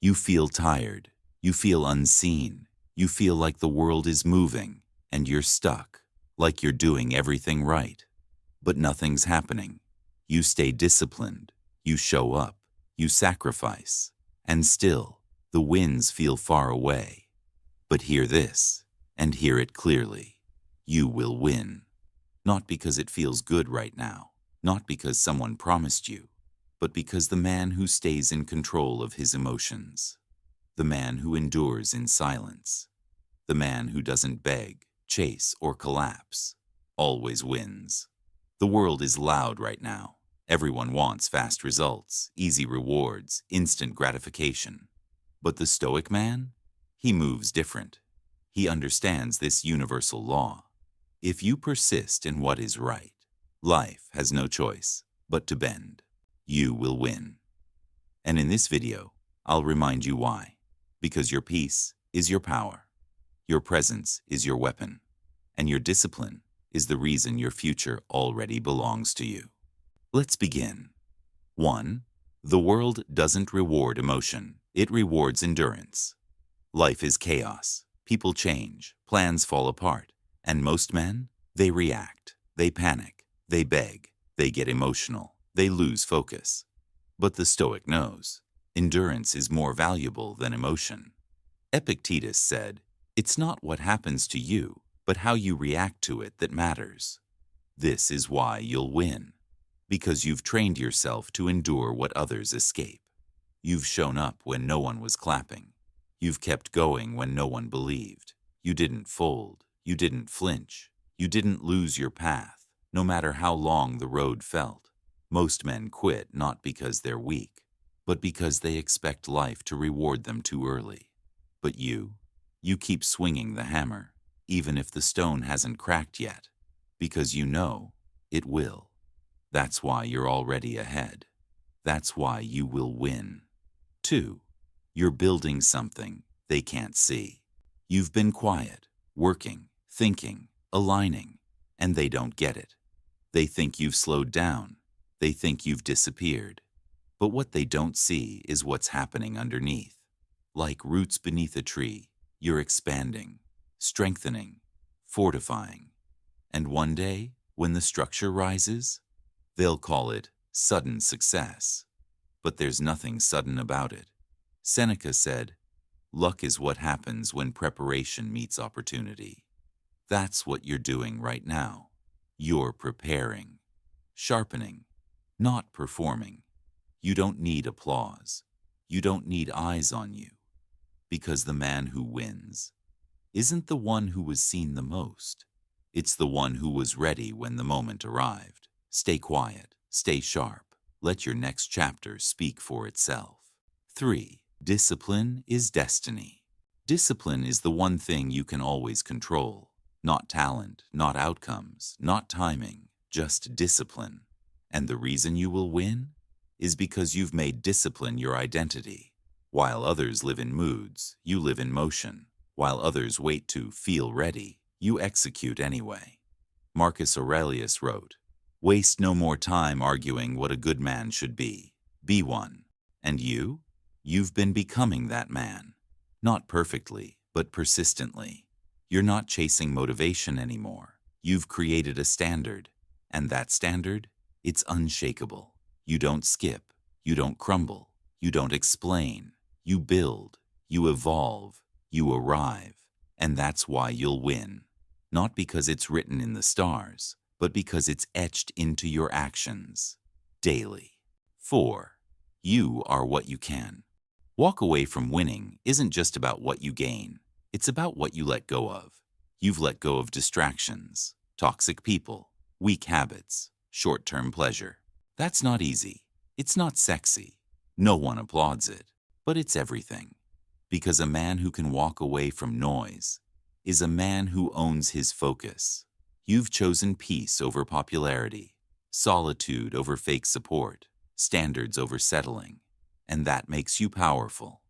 You feel tired. You feel unseen. You feel like the world is moving and you're stuck, like you're doing everything right. But nothing's happening. You stay disciplined. You show up. You sacrifice. And still, the winds feel far away. But hear this, and hear it clearly. You will win. Not because it feels good right now, not because someone promised you, but because the man who stays in control of his emotions, the man who endures in silence, the man who doesn't beg, chase, or collapse, always wins. The world is loud right now. Everyone wants fast results, easy rewards, instant gratification. But the Stoic man? He moves different. He understands this universal law. If you persist in what is right, life has no choice but to bend. You will win. And in this video, I'll remind you why. Because your peace is your power, your presence is your weapon, and your discipline is the reason your future already belongs to you. Let's begin. 1. The world doesn't reward emotion, it rewards endurance. Life is chaos. People change, plans fall apart, and most men, they react, they panic, they beg, they get emotional, they lose focus. But the Stoic knows, endurance is more valuable than emotion. Epictetus said, "It's not what happens to you, but how you react to it that matters." This is why you'll win. Because you've trained yourself to endure what others escape. You've shown up when no one was clapping. You've kept going when no one believed. You didn't fold. You didn't flinch. You didn't lose your path, no matter how long the road felt. Most men quit not because they're weak, but because they expect life to reward them too early. But you keep swinging the hammer, even if the stone hasn't cracked yet, because you know it will. That's why you're already ahead. That's why you will win. 2. You're building something they can't see. You've been quiet, working, thinking, aligning, and they don't get it. They think you've slowed down. They think you've disappeared. But what they don't see is what's happening underneath. Like roots beneath a tree, you're expanding, strengthening, fortifying. And one day, when the structure rises, they'll call it sudden success. But there's nothing sudden about it. Seneca said, "Luck is what happens when preparation meets opportunity." That's what you're doing right now. You're preparing, sharpening, not performing. You don't need applause. You don't need eyes on you. Because the man who wins isn't the one who was seen the most. It's the one who was ready when the moment arrived. Stay quiet, stay sharp. Let your next chapter speak for itself. 3. Discipline is destiny. Discipline is the one thing you can always control. Not talent, not outcomes, not timing, just discipline. And the reason you will win is because you've made discipline your identity. While others live in moods, you live in motion. While others wait to feel ready, you execute anyway. Marcus Aurelius wrote, "Waste no more time arguing what a good man should be. Be one." And you? You've been becoming that man. Not perfectly, but persistently. You're not chasing motivation anymore. You've created a standard. And that standard? It's unshakable. You don't skip. You don't crumble. You don't explain. You build. You evolve. You arrive. And that's why you'll win. Not because it's written in the stars, but because it's etched into your actions. Daily. 4. You are what you can. Walk away from winning isn't just about what you gain. It's about what you let go of. You've let go of distractions, toxic people, weak habits, short-term pleasure. That's not easy. It's not sexy. No one applauds it. But it's everything. Because a man who can walk away from noise is a man who owns his focus. You've chosen peace over popularity, solitude over fake support, standards over settling. And that makes you powerful.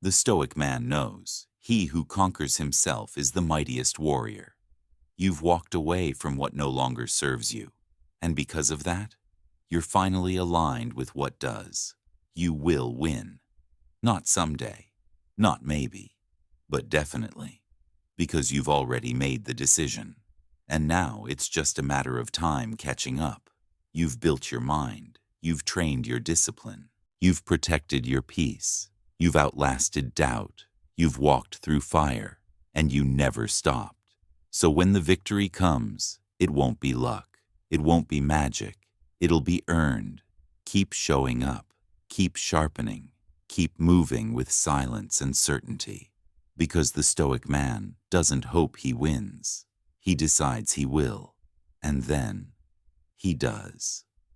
The Stoic man knows he who conquers himself is the mightiest warrior. You've walked away from what no longer serves you, and because of that, you're finally aligned with what does. You will win. Not someday, not maybe, but definitely, because you've already made the decision. And now it's just a matter of time catching up. You've built your mind, you've trained your discipline, you've protected your peace, you've outlasted doubt, you've walked through fire, and you never stopped. So when the victory comes, it won't be luck, it won't be magic, it'll be earned. Keep showing up, keep sharpening, keep moving with silence and certainty. Because the Stoic man doesn't hope he wins. He decides he will, and then he does.